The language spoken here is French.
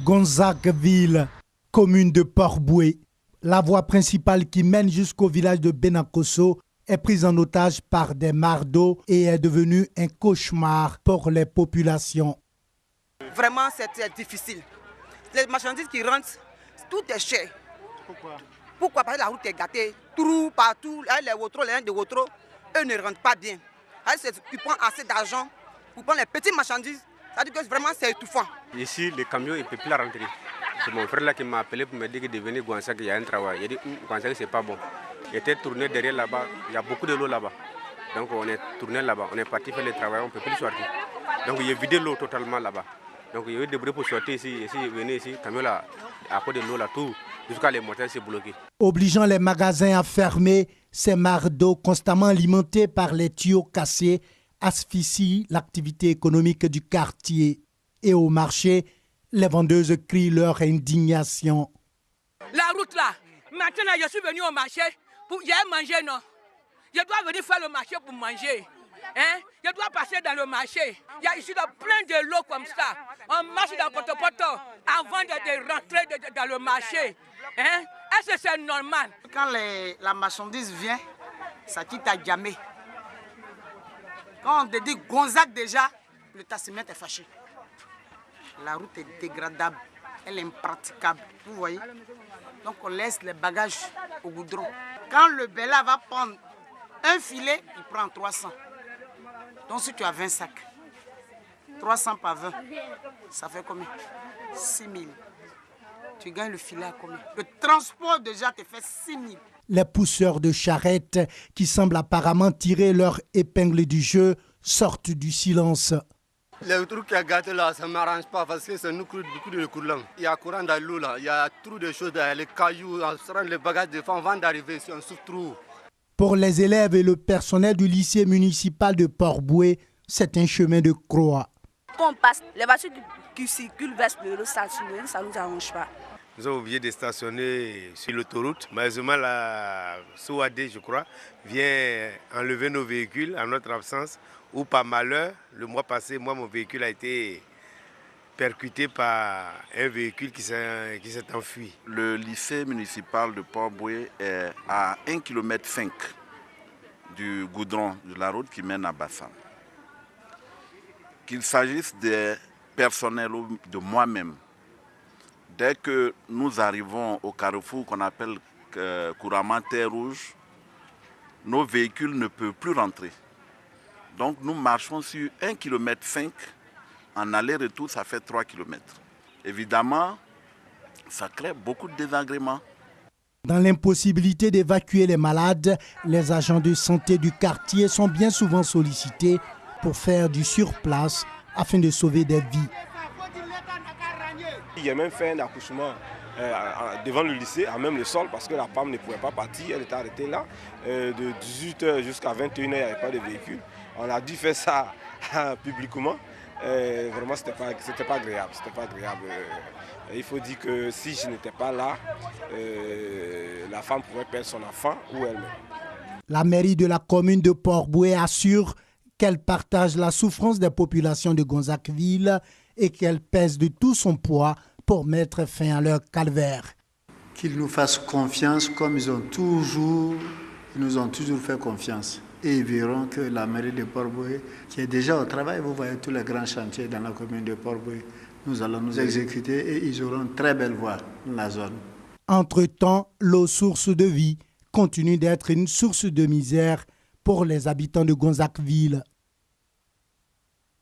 Gonzagueville, commune de Port-Boué. La voie principale qui mène jusqu'au village de Benankosso est prise en otage par des mares d'eau et est devenue un cauchemar pour les populations. Vraiment, c'est difficile. Les marchandises qui rentrent, tout est cher. Pourquoi? Parce que la route est gâtée. Trous partout, les Wotro, les uns de Wotro, eux ne rentrent pas bien. Ils prennent assez d'argent pour prendre les petites marchandises. Ça veut dire que vraiment c'est étouffant. Ici, le camion ne peut plus la rentrer. C'est mon frère là qui m'a appelé pour me dire que de venir Gouansag, il y a un travail. Il a dit Gouansag, c'est pas bon. Il était tourné derrière là-bas, il y a beaucoup de l'eau là-bas. Donc on est tourné là-bas, on est parti faire le travail, on ne peut plus sortir. Donc il a vidé l'eau totalement là-bas. Donc il y a eu des bruits pour sortir ici, venir ici, le camion là, à cause de l'eau là, tout, jusqu'à les moteurs s'est bloqué. Obligeant les magasins à fermer, ces mares d'eau constamment alimentées par les tuyaux cassés asphyxient l'activité économique du quartier. Et au marché, les vendeuses crient leur indignation. La route là, maintenant je suis venu au marché pour manger, non. Je dois venir faire le marché pour manger. Hein? Je dois passer dans le marché. Il y a ici plein de l'eau comme ça. On marche dans Poto avant de rentrer dans le marché. Hein? Est-ce que c'est normal? Quand la marchandise vient, ça quitte à jamais. Quand on te dit Gonzague déjà, le tassimètre est fâché. La route est dégradable, elle est impraticable, vous voyez. Donc on laisse les bagages au goudron. Quand le Bella va prendre un filet, il prend 300. Donc si tu as 20 sacs, 300 par 20, ça fait combien? 6 000. Tu gagnes le filet à combien? Le transport déjà te fait 6 000. Les pousseurs de charrettes, qui semblent apparemment tirer leur épingle du jeu, sortent du silence. Le truc qui a gâté là, ça ne m'arrange pas parce que ça nous coûte beaucoup de courant. Il y a courant dans l'eau là, il y a trop de choses, les cailloux, on se rend les bagages de femmes avant d'arriver ici, on souffre trop. Pour les élèves et le personnel du lycée municipal de Port-Boué, c'est un chemin de croix. Quand on passe, les voitures qui circulent vers le stationnement, ça ne nous arrange pas. Nous avons oublié de stationner sur l'autoroute. Malheureusement, la SOAD, je crois, vient enlever nos véhicules en notre absence. Ou par malheur, le mois passé, mon véhicule a été percuté par un véhicule qui s'est enfui. Le lycée municipal de Port-Boué est à 1,5 km du goudron de la route qui mène à Bassam. Qu'il s'agisse des personnels ou de moi-même, dès que nous arrivons au carrefour qu'on appelle couramment terre rouge, nos véhicules ne peuvent plus rentrer. Donc nous marchons sur 1,5 km. En aller-retour, ça fait 3 km. Évidemment, ça crée beaucoup de désagréments. Dans l'impossibilité d'évacuer les malades, les agents de santé du quartier sont bien souvent sollicités pour faire du surplace afin de sauver des vies. Il a même fait un accouchement devant le lycée, à même le sol, parce que la femme ne pouvait pas partir, elle était arrêtée là. De 18h jusqu'à 21h, il n'y avait pas de véhicule. On a dû faire ça publiquement. Vraiment, c'était pas agréable. Il faut dire que si je n'étais pas là, la femme pouvait perdre son enfant ou elle-même. La mairie de la commune de Port-Boué assure qu'elle partage la souffrance des populations de Gonzagueville et qu'elle pèse de tout son poids pour mettre fin à leur calvaire. Qu'ils nous fassent confiance comme ils nous ont toujours fait confiance. Et ils verront que la mairie de Port-Boué, qui est déjà au travail, vous voyez tous les grands chantiers dans la commune de Port-Boué, nous allons nous exécuter et ils auront une très belle voie dans la zone. Entre-temps, l'eau source de vie continue d'être une source de misère pour les habitants de Gonzagueville.